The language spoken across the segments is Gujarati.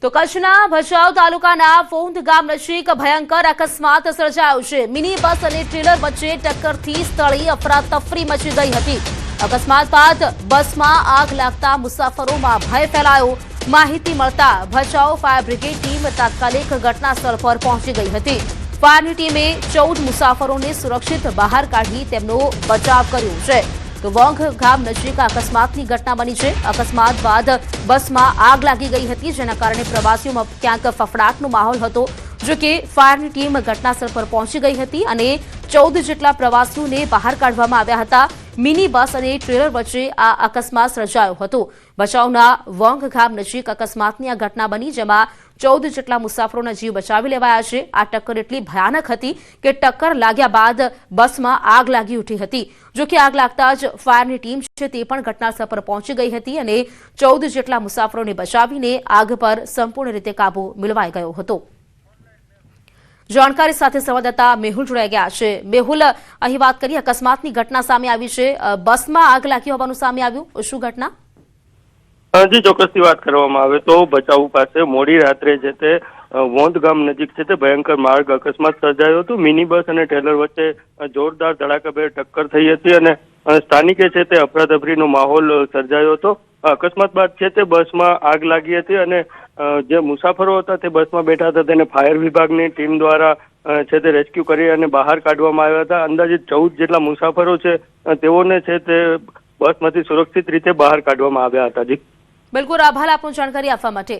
તો કચ્છના ભચાઉ તાલુકાના ફોંધ ગામ નજીક ભયંકર અકસ્માત સર્જાયો છે। મિની બસ અને ટ્રેલર વચ્ચે ટક્કરથી સ્થળે અફરાતફરી મચી ગઈ હતી। અકસ્માત બાદ બસમાં આગ લાગતા મુસાફરોમાં ભય ફેલાયો। માહિતી મળતા ભચાઉ ફાયર બ્રિગેડ ટીમ તાત્કાલિક ઘટનાસ્થળ પર પહોંચી ગઈ હતી। ફાયરની ટીમે 14 મુસાફરોને સુરક્ષિત બહાર કાઢી તેમનો બચાવ કર્યો છે। તો વોંઘ ગામ નજીક અકસ્માતની ઘટના બની છે। અકસ્માત બાદ બસમાં આગ લાગી ગઈ હતી, જેના કારણે પ્રવાસીઓમાં ક્યાંક ફફડાટનો માહોલ હતો। જો કે ફાયરની ટીમ ઘટનાસ્થળ પર પહોંચી ગઈ હતી અને 14 જેટલા પ્રવાસીઓને બહાર કાઢવામાં આવ્યા હતા। મિની બસ અને ટ્રેલર વચ્ચે આ અકસ્માત સર્જાયો હતો। ભચાઉના વોંઘ ગામ નજીક અકસ્માતની આ ઘટના બની, જેમાં 14 જેટલા મુસાફરોના જીવ બચાવી લેવાયા છે। આ ટક્કર એટલી ભયાનક હતી કે ટક્કર લાગ્યા બાદ બસમાં આગ લાગી ઉઠી હતી। જો કે આગ લાગતા જ ફાયરની ટીમ છે તે પણ ઘટનાસ્થળ પર પહોંચી ગઈ હતી અને 14 જેટલા મુસાફરોને બચાવીને આગ પર સંપૂર્ણ રીતે કાબુ મેળવાઈ ગયો હતો। જાણકારી સાથે સંવાદદાતા મેહુલ જોડાઈ ગયા છે। મેહુલ, અહીં વાત કરીએ, અકસ્માતની ઘટના સામે આવી છે, બસમાં આગ લાગી હોવાનું સામે આવ્યું, શું ઘટના? જી, ચોક્કસથી વાત કરવામાં આવે તો ભચાઉ પાસે મોડી રાત્રે જે તે વોંધ ગામ નજીક છે તે ભયંકર માર્ગ અકસ્માત સર્જાયો હતો। મિની બસ અને ટ્રેલર વચ્ચે જોરદાર ધડાકાભેર ટક્કર થઈ હતી અને સ્થાનિકે છે તે અફરાતફરીનો માહોલ સર્જાયો હતો। અકસ્માત બાદ છે તે બસમાં આગ લાગી હતી અને જે મુસાફરો હતા તે બસમાં બેઠા હતા તેને ફાયર વિભાગની ટીમ દ્વારા છે તે રેસ્ક્યુ કરી અને બહાર કાઢવામાં આવ્યા હતા। અંદાજિત 14 જેટલા મુસાફરો છે તેઓને છે તે બસમાંથી સુરક્ષિત રીતે બહાર કાઢવામાં આવ્યા હતા। જી બિલકુલ, આભાર આપનો જાણકારી આપવા માટે।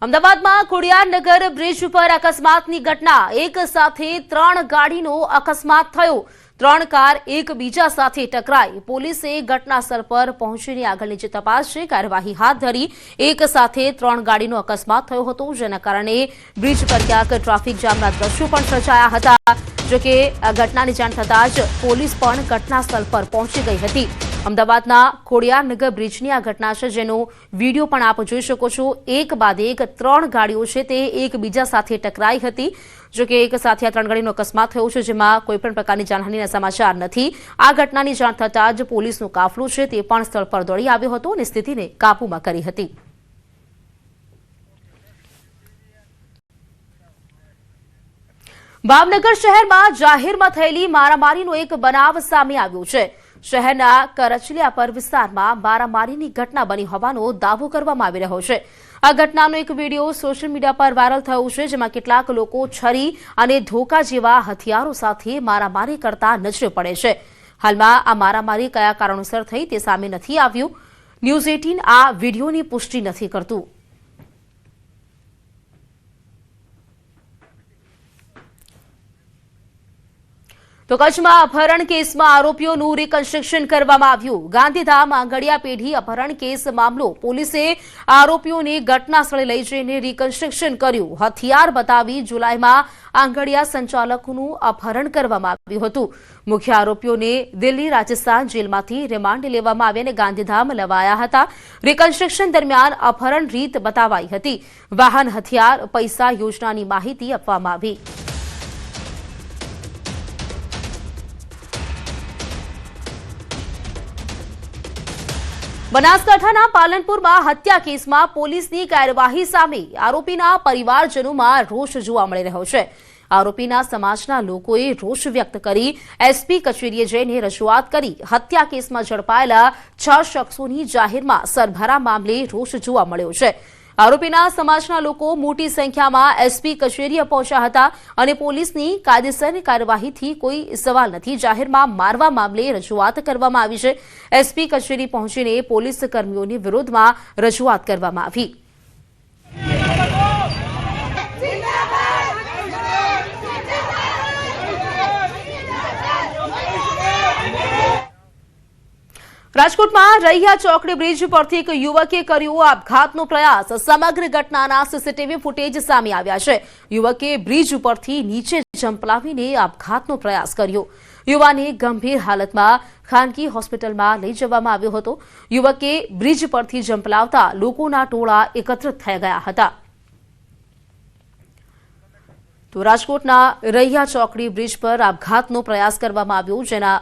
અમદાવાદમાં ખોડિયારનગર બ્રિજ ઉપર અકસ્માતની ઘટના, એક સાથે 3 ગાડીનો અકસ્માત થયો। 3 કાર એકબીજા સાથે ટકરાઈ। પોલીસે ઘટનાસ્થળ પર પહોંચીને આગળની જે તપાસ છે કાર્યવાહી હાથ ધરી। એક સાથે 3 ગાડીનો અકસ્માત થયો હતો, જેના કારણે બ્રિજ પર ક્યાંક ટ્રાફિક જામના દ્રશ્યો પણ સર્જાયા હતા। જોકે આ ઘટનાની જાણ થતાં જ પોલીસ પણ ઘટનાસ્થળ પર પહોંચી ગઈ હતી। અમદાવાદના ખોડિયારનગર બ્રિજની આ ઘટના છે, જેનો વિડીયો પણ આપ જોઈ શકો છો। એક બાદ એક 3 ગાડીઓ છે તે એકબીજા સાથે ટકરાઈ હતી। જો કે એક સાથે આ 3 ગાડીનો અકસ્માત થયો છે, જેમાં કોઈપણ પ્રકારની જાનહાનિના સમાચાર નથી। આ ઘટનાની જાણ થતાં જ પોલીસનો કાફલો છે તે પણ સ્થળ પર દોડી આવ્યો હતો અને સ્થિતિને કાબૂમાં કરી હતી। ભાવનગર શહેરમાં જાહેરમાં થયેલી મારામારીનો એક બનાવ સામે આવ્યો છે। શહેરના કરચલિયાપર વિસ્તારમાં મારામારીની ઘટના બની હોવાનો દાવો કરવામાં આવી રહ્યો છે। આ ઘટનાનો એક વિડીયો સોશિયલ મીડિયા પર વાયરલ થયો છે, જેમાં કેટલાક લોકો છરી અને ધોકા જેવા હથિયારો સાથે મારામારી કરતા નજરે પડે છે। હાલમાં આ મારામારી કયા કારણોસર થઈ તે સામે નથી આવ્યું। ન્યૂઝ 18 આ વિડીયોની પુષ્ટિ નથી કરતું। તો કચ્છમાં અપહરણ કેસમાં આરોપીઓનું રિકન્સ્ટ્રક્શન કરવામાં આવ્યું। ગાંધીધામ આંગડિયા પેઢી અપહરણ કેસ મામલો, પોલીસે આરોપીઓને ઘટના સ્થળે લઈ જઈને રિકન્સ્ટ્રક્શન કર્યું। હથિયાર બતાવી જુલાઈમાં આંગડિયા સંચાલકનું અપહરણ કરવામાં આવ્યું હતું। મુખ્ય આરોપીઓને દિલ્હી, રાજસ્થાન જેલમાંથી રિમાન્ડ લેવામાં આવી અને ગાંધીધામ લવાયા હતા। રિકન્સ્ટ્રક્શન દરમિયાન અપહરણ રીત બતાવાઈ હતી। વાહન, હથિયાર, પૈસા યોજનાની માહિતી આપવામાં આવી। બનાસકાંઠાના પાલનપુરમાં હત્યા કેસમાં પોલીસની કાર્યવાહી સામે આરોપીના પરિવારજનોમાં રોષ જોવા મળી રહ્યો છે। આરોપીના સમાજના લોકોએ રોષ વ્યક્ત કરી એસપી કચેરીએ જઈને રજૂઆત કરી। હત્યા કેસમાં ઝડપાયેલા 6 શખ્સોની જાહેરમાં સરભરા મામલે રોષ જોવા મળ્યો છે। આરોપીના સમાજના લોકો મોટી સંખ્યામાં એસપી કચેરીએ પહોંચ્યા હતા અને પોલીસની કાયદેસરની કાર્યવાહીથી કોઈ સવાલ નથી। જાહેરમાં મારવા મામલે રજૂઆત કરવામાં આવી છે। એસપી કચેરી પહોંચીને પોલીસ કર્મીઓની વિરોધમાં રજૂઆત કરવામાં આવી। રાજકોટમાં રૈયા ચોકડી બ્રિજ પરથી એક યુવકે કર્યો આપઘાતનો પ્રયાસ। સમગ્ર ઘટનાના સીસીટીવી ફૂટેજ સામે આવ્યા છે। યુવકે બ્રિજ પરથી નીચે ઝંપલાવીને આપઘાતનો પ્રયાસ કર્યો। યુવાને ગંભીર હાલતમાં ખાનગી હોસ્પિટલમાં લઈ જવામાં આવ્યો હતો। યુવકે બ્રિજ પરથી ઝંપલાવતા લોકોના ટોળા એકત્રિત થઈ ગયા હતા। તો રાજકોટના રૈયા ચોકડી બ્રિજ પર આપઘાતનો પ્રયાસ કરવામાં આવ્યો, જેના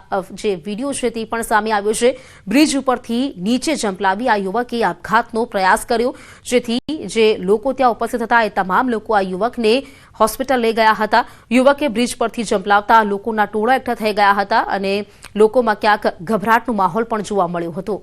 જે વિડીયો છે તે પણ સામે આવ્યો છે। બ્રિજ ઉપરથી નીચે ઝંપલાવી આ યુવકે આપઘાતનો પ્રયાસ કર્યો, જેથી જે લોકો ત્યાં ઉપસ્થિત હતા એ તમામ લોકો આ યુવકને હોસ્પિટલ લઈ ગયા હતા। યુવકે બ્રિજ પરથી ઝંપલાવતા લોકોના ટોળા એકઠા થઈ ગયા હતા અને લોકોમાં ક્યાંક ગભરાટનો માહોલ પણ જોવા મળ્યો હતો।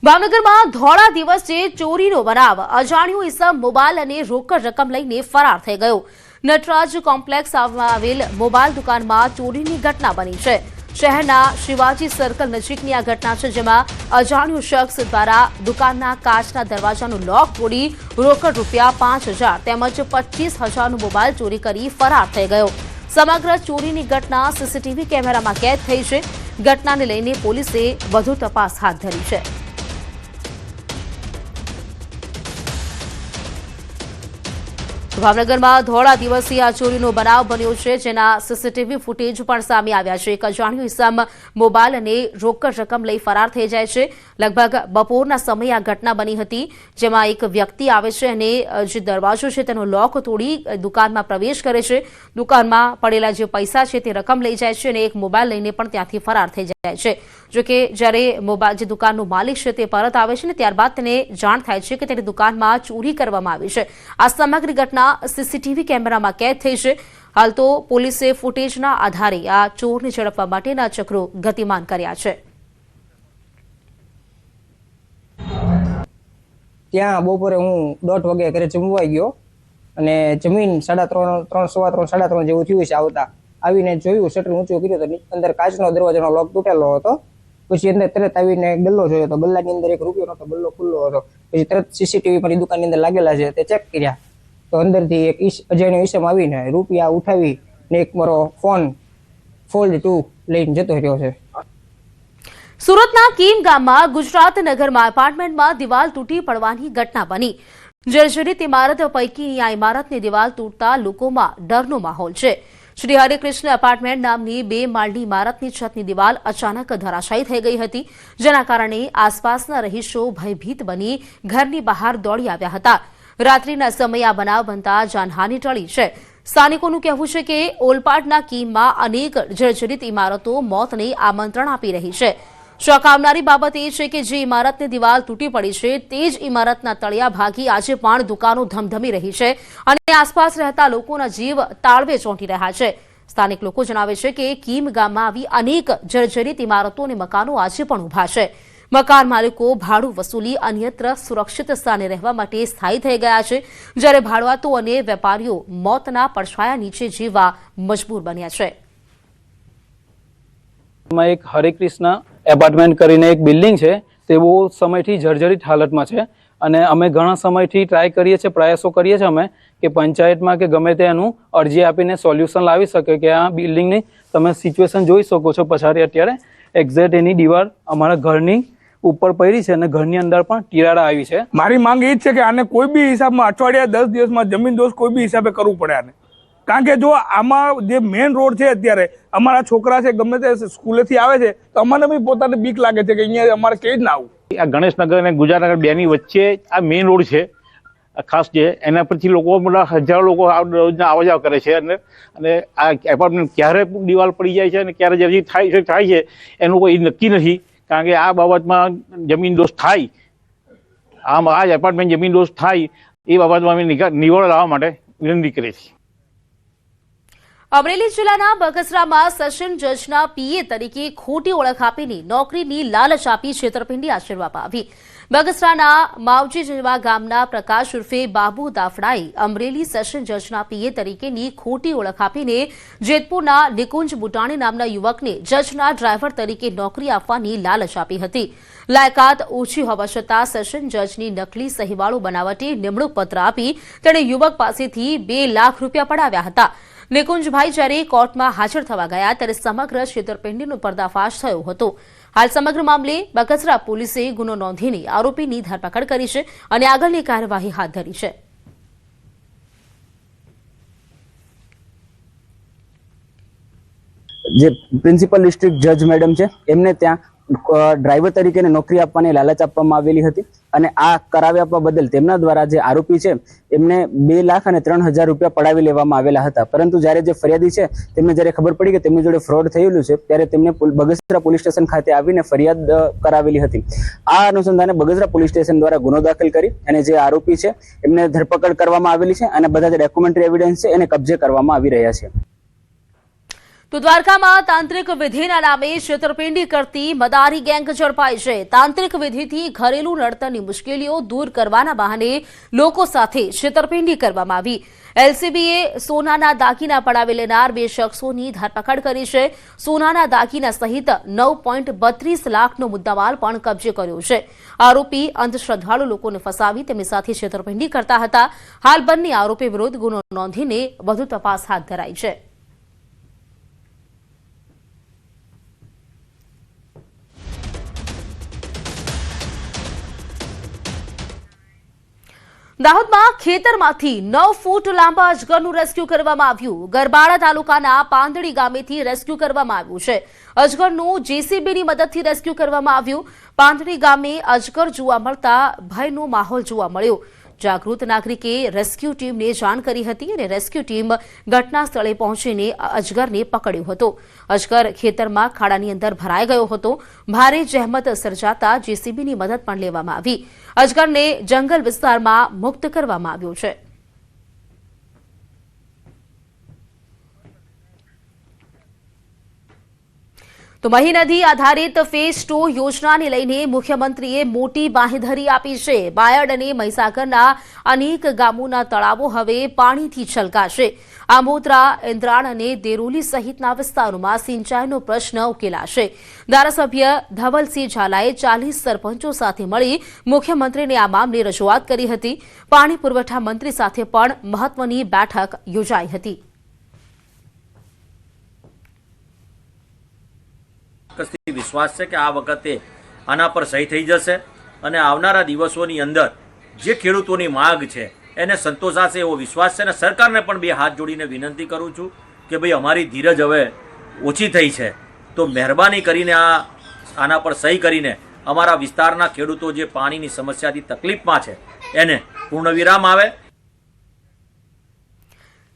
ભાવનગરમાં ધોળા દિવસે ચોરીનો બનાવ, અજાણ્યો ઇસમ મોબાઈલ અને રોકડ રકમ લઈને ફરાર થઈ ગયો। નટરાજ કોમ્પ્લેક્સમાં આવેલ મોબાઈલ દુકાનમાં ચોરીની ઘટના બની છે। શહેરના શિવાજી સર્કલ નજીકની આ ઘટના છે, જેમાં અજાણ્યો શખ્સ દ્વારા દુકાનના કાચના દરવાજાનું લોક તોડી રોકડ રૂપિયા 5,000 તેમજ 25,000નો મોબાઈલ ચોરી કરી ફરાર થઈ ગયો। સમગ્ર ચોરીની ઘટના સીસીટીવી કેમેરામાં કેદ થઈ છે। ઘટનાને લઈને પોલીસે વધુ તપાસ હાથ ધરી છે। ભાવનગરમાં ધોળા દિવસે આ ચોરીનો બનાવ બન્યો છે, જેના સીસીટીવી ફૂટેજ પણ સામે આવ્યા છે। એક અજાણ્યો ઇસમ મોબાઈલ અને રોકડ રકમ લઈ ફરાર થઈ જાય છે। લગભગ બપોરના સમયે આ ઘટના બની હતી, જેમાં એક વ્યક્તિ આવે છે અને જે દરવાજો છે તેનો લોક તોડી દુકાનમાં પ્રવેશ કરે છે। દુકાનમાં પડેલા જે પૈસા છે તે રકમ લઈ જાય છે અને એક મોબાઈલ લઈને પણ ત્યાંથી ફરાર થઈ જાય છે। જોકે જ્યારે મોબાઈલ જે દુકાનનો માલિક છે તે પરત આવે છે ને ત્યારબાદ તેને જાણ થાય છે કે તેની દુકાનમાં ચોરી કરવામાં આવી છે। આ સમગ્ર ઘટના સીસીટીવી કેમેરામાં કેદ થઈ છે। હાલ તો પોલીસે ફૂટેજના આધારે આ ચોરને ઝડપવા માટેના ચક્રો ગતિમાન કર્યા છે। ત્યાં બપોરે હું 1:30 વાગે ઘરે જમવા ગયો અને જમીન 3:30 સવા 3 જેવું થયું છે। આવતા આવીને જોયું, શટર ઊંચું કર્યું તો અંદર કાચનો દરવાજાનો લોક તૂટેલો હતો। પછી અંદર તરત આવીને ગલ્લો જોયો તો ગલ્લાની અંદર 1 રૂપિયો નતો, ગલ્લો ખુલ્લો હતો। પછી તરત સીસીટીવી મારી દુકાનની અંદર લાગેલા છે તે ચેક કર્યા તો અંદરથી એક અજાણ્યો ઈસમ આવીને રૂપિયા ઉઠાવી ને એક મારો ફોન ફોલ્ડ 2 લઈને જતો રહ્યો છે। સુરતના કીમ ગામમાં ગુજરાત નગરમાં એપાર્ટમેન્ટમાં દિવાલ તૂટી પડવાની ઘટના બની। જર્જરિત ઇમારત પૈકીની આ ઇમારતની દિવાલ તૂટતા લોકોમાં ડરનો માહોલ છે। શ્રી હરેકૃષ્ણ એપાર્ટમેન્ટ નામની 2 માળની ઇમારતની છતની દિવાલ અચાનક ધરાશાયી થઈ ગઈ હતી, જેના કારણે આસપાસના રહીશો ભયભીત બની ઘરની બહાર દોડી આવ્યા હતા। રાત્રિના સમયે આ બનાવ બનતા જાનહાનિ ટળી છે। સ્થાનિકોનું કહેવું છે કે ઓલપાડના કીમમાં અનેક જર્જરિત ઇમારતો મોતને આમંત્રણ આપી રહી છે। ચોંકાવનારી બાબત એ છે કે જે ઇમારતની દિવાલ તૂટી પડી છે તે જ ઇમારતના તળિયા ભાગી આજે પણ દુકાનો ધમધમી રહી છે અને આસપાસ રહેતા લોકોના જીવ તાળવે ચોંટી રહ્યા છે। સ્થાનિક લોકો જણાવે છે કે કીમ ગામમાં આવી અનેક જર્જરિત ઇમારતો અને મકાનો આજે પણ ઊભા છે। મકાન માલિકો ભાડું વસૂલી અન્યત્ર સુરક્ષિત સ્થાને રહેવા માટે સ્થાયી થઈ ગયા છે, જ્યારે ભાડુઆતો અને વેપારીઓ મોતના પડછાયા નીચે જીવવા મજબૂર બન્યા છે। એક હરેકૃષ્ણ એપાર્ટમેન્ટ કરીને એક બિલ્ડિંગ છે, તે બહુ સમયથી જર્જરિત હાલતમાં છે અને અમે ઘણા સમયથી ટ્રાય કરીએ છીએ, પ્રયાસો કરીએ છીએ અમે કે પંચાયતમાં કે ગમે તેનું અરજી આપીને સોલ્યુશન લાવી શકે કે આ બિલ્ડિંગની તમે સિચ્યુએશન જોઈ શકો છો। પછાડી અત્યારે એક્ઝેક્ટ એની દીવાલ અમારા ઘરની ઉપર પડી છે અને ઘરની અંદર પણ તિરાડ આવી છે। મારી માંગ એ જ છે કે આને કોઈ બી હિસાબમાં અઠવાડિયા 10 દિવસમાં જમીન દોષ કોઈ બી હિસાબે કરવું પડે આને, કારણ કે જો આમાં જે મેઇન રોડ છે અત્યારે અમારા છોકરા છે ગમે તે સ્કૂલેથી આવે છે તો અમને બી પોતાને બીક લાગે છે કે અહીંયા અમારે કેવી રીતના આવવું। આ ગણેશનગર અને ગુજરાતનગર બેની વચ્ચે આ મેઇન રોડ છે ખાસ, જે એના પરથી લોકો હજારો લોકો રોજના આવવા જાવ કરે છે અને આ એપાર્ટમેન્ટ ક્યારે દિવાલ પડી જાય છે અને ક્યારે જલ્દી થાય છે એનું કોઈ નક્કી નથી, કારણ કે આ બાબતમાં જમીન દોષ થાય, આ એપાર્ટમેન્ટ જમીન દોષ થાય એ બાબતમાં અમે નિવારણ લાવવા માટે વિનંતી કરીએ છીએ। અમરેલી જિલ્લાના બગસરામાં સેશન જજના પીએ તરીકે ખોટી ઓળખ આપીને નોકરીની લાલચ આપી છેતરપિંડી આચરવામાં આવી। બગસરાના માવજી જેવા ગામના પ્રકાશ ઉર્ફે બાબુ દાફડાએ અમરેલી સેશન જજના પીએ તરીકેની ખોટી ઓળખ આપીને જેતપુરના નિકુંજ બુટાણી નામના યુવકને જજના ડ્રાઈવર તરીકે નોકરી આપવાની લાલચ આપી હતી। લાયકાત ઓછી હોવા છતાં સેશન જજની નકલી સહીવાળો બનાવટી નિમણૂક પત્ર આપી તેણે યુવક પાસેથી 2 લાખ રૂપિયા પડાવ્યા હતા। નિકુંજભાઈ જ્યારે કોર્ટમાં હાજર થવા ગયા ત્યારે સમગ્ર છેતરપિંડીનો પર્દાફાશ થયો હતો। હાલ સમગ્ર મામલે બગસરા પોલીસે ગુનો નોંધીને આરોપીની ધરપકડ કરી છે અને આગળની કાર્યવાહી હાથ ધરી છે। જે પ્રિન્સિપલ ડિસ્ટ્રિક્ટ જજ મેડમ છે એમને ત્યાં ડ્રાઈવર તરીકે નોકરી આપવાની લાલચ આપવામાં આવેલી હતી અને આ કરાવી આપવા બદલ તેમના દ્વારા જે આરોપી છે એમને 2,03,000 રૂપિયા પડાવી લેવામાં આવેલા હતા. પરંતુ જ્યારે જે ફરિયાદી છે તેમને જ્યારે ખબર પડી કે તેમની જોડે ફ્રોડ થયેલું છે ત્યારે તેમને બગસરા પોલીસ સ્ટેશન ખાતે આવીને ફરિયાદ કરાવેલી હતી. આ અનુસંધાને બગસરા પોલીસ સ્ટેશન દ્વારા ગુનો દાખલ કરી અને જે આરોપી છે એમને ધરપકડ કરવામાં આવેલી છે અને બધા જે ડોક્યુમેન્ટરી એવિડન્સ છે એને કબજે કરવામાં આવી રહ્યા છે. તો દ્વારકામાં તાંત્રિક વિધિના નામે છેતરપિંડી કરતી મદારી ગેંગ ઝડપાઈ છે. તાંત્રિક વિધિથી ઘરેલું નડતરની મુશ્કેલીઓ દૂર કરવાના બહાને લોકો સાથે છેતરપિંડી કરવામાં આવી. એલસીબીએ સોનાના દાગીના પડાવી લેનાર 2 શખ્સોની ધરપકડ કરી છે. સોનાના દાગીના સહિત 9.32 લાખનો મુદ્દામાલ પણ કબજે કર્યો છે. આરોપી અંધશ્રદ્ધાળુ લોકોને ફસાવી તેમની સાથે છેતરપિંડી કરતા હતા. હાલ બંને આરોપી વિરુદ્ધ ગુનો નોંધીને વધુ તપાસ હાથ ધરાઈ છે. દાહોદમાં ખેતરમાંથી 9 ફૂટ લાંબા અજગરનું રેસ્ક્યુ કરવામાં આવ્યું. ગરબાડા તાલુકાના પાંદડી ગામેથી રેસ્ક્યુ કરવામાં આવ્યું છે. અજગરનું જેસીબીની મદદથી રેસ્ક્યુ કરવામાં આવ્યું. પાંદડી ગામે અજગર જોવા મળતા ભયનો માહોલ જોવા મળ્યો. જાગૃત નાગરિકે રેસ્ક્યુ ટીમને જાણ કરી હતી અને રેસ્ક્યુ ટીમ ઘટના સ્થળે પહોંચીને અજગરને પકડ્યો હતો. અજગર ખેતરમાં ખાડાની અંદર ભરાઈ ગયો હતો. ભારે જહેમત સર્જાતા જેસીબીની મદદ પણ લેવામાં આવી. અજગરને જંગલ વિસ્તારમાં મુક્ત કરવામાં આવ્યો છે. તો મહી નદી આધારિત ફેઝ 2 યોજનાને લઈને મુખ્યમંત્રીએ મોટી બાંહેધરી આપી છે. બાયડ અને મહીસાગરના અનેક ગામોના તળાવો હવે પાણીથી છલકાશે. આમોદરા, ઇન્દ્રાણ અને દેરોલી સહિતના વિસ્તારોમાં સિંચાઈનો પ્રશ્ન ઉકેલાશે. ધારાસભ્ય ધવલસિંહ ઝાલાએ 40 સરપંચો સાથે મળી મુખ્યમંત્રીને આ મામલે રજૂઆત કરી હતી. પાણી પુરવઠા મંત્રી સાથે પણ મહત્વની બેઠક યોજાઈ હતી. વિશ્વાસ છે કે આ વખતે આના પર સહી થઈ જશે અને આવનારા દિવસોની અંદર જે ખેડૂતોની માંગ છે એને સંતોષાશે એવો વિશ્વાસ છે. અને સરકારને પણ 2 હાથ જોડીને વિનંતી કરું છું કે ભાઈ અમારી ધીરજ હવે ઓછી થઈ છે, તો મહેરબાની કરીને આના પર સહી કરીને અમારા વિસ્તારના ખેડૂતો જે પાણીની સમસ્યાથી તકલીફમાં છે એને પૂર્ણવિરામ આવે.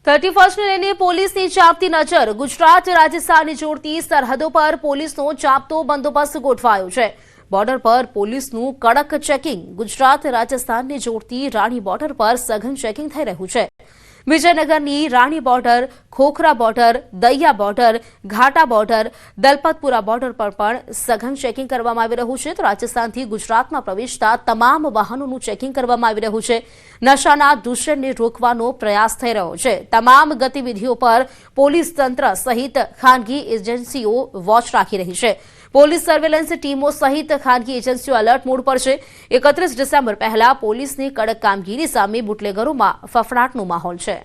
31ને લઈને પોલીસની ચાંપતી નજર. ગુજરાત રાજસ્થાનને જોડતી સરહદો પર પોલીસનો ચાંપતો બંદોબસ્ત ગોઠવાયો છે. બોર્ડર પર પોલીસનું કડક ચેકિંગ. ગુજરાત રાજસ્થાનને જોડતી રાણી બોર્ડર પર સઘન ચેકિંગ થઈ રહ્યું છે. વિજયનગરની રાણી border, Khokhra border, Daiya border, Ghata border, Dalpatpura border પર પણ સઘન ચેકિંગ કરવામાં આવી રહ્યું છે. તો રાજસ્થાનથી ગુજરાતમાં પ્રવેશતા તમામ વાહનોનું ચેકિંગ કરવામાં આવી રહ્યું છે. નશાના દૂષણને રોકવાનો પ્રયાસ થઈ રહ્યો છે. તમામ ગતિવિધિઓ પર પોલીસ તંત્ર સહિત ખાનગી એજન્સીઓ વોચ રાખી રહી છે. પોલીસ સર્વેલન્સ ટીમો સહિત ખાનગી એજન્સીઓ એલર્ટ મોડ પર છે. 31 ડિસેમ્બર પહેલા પોલીસની કડક કામગીરી સામે બુટલેગરોમાં ફફડાટનો માહોલ છે.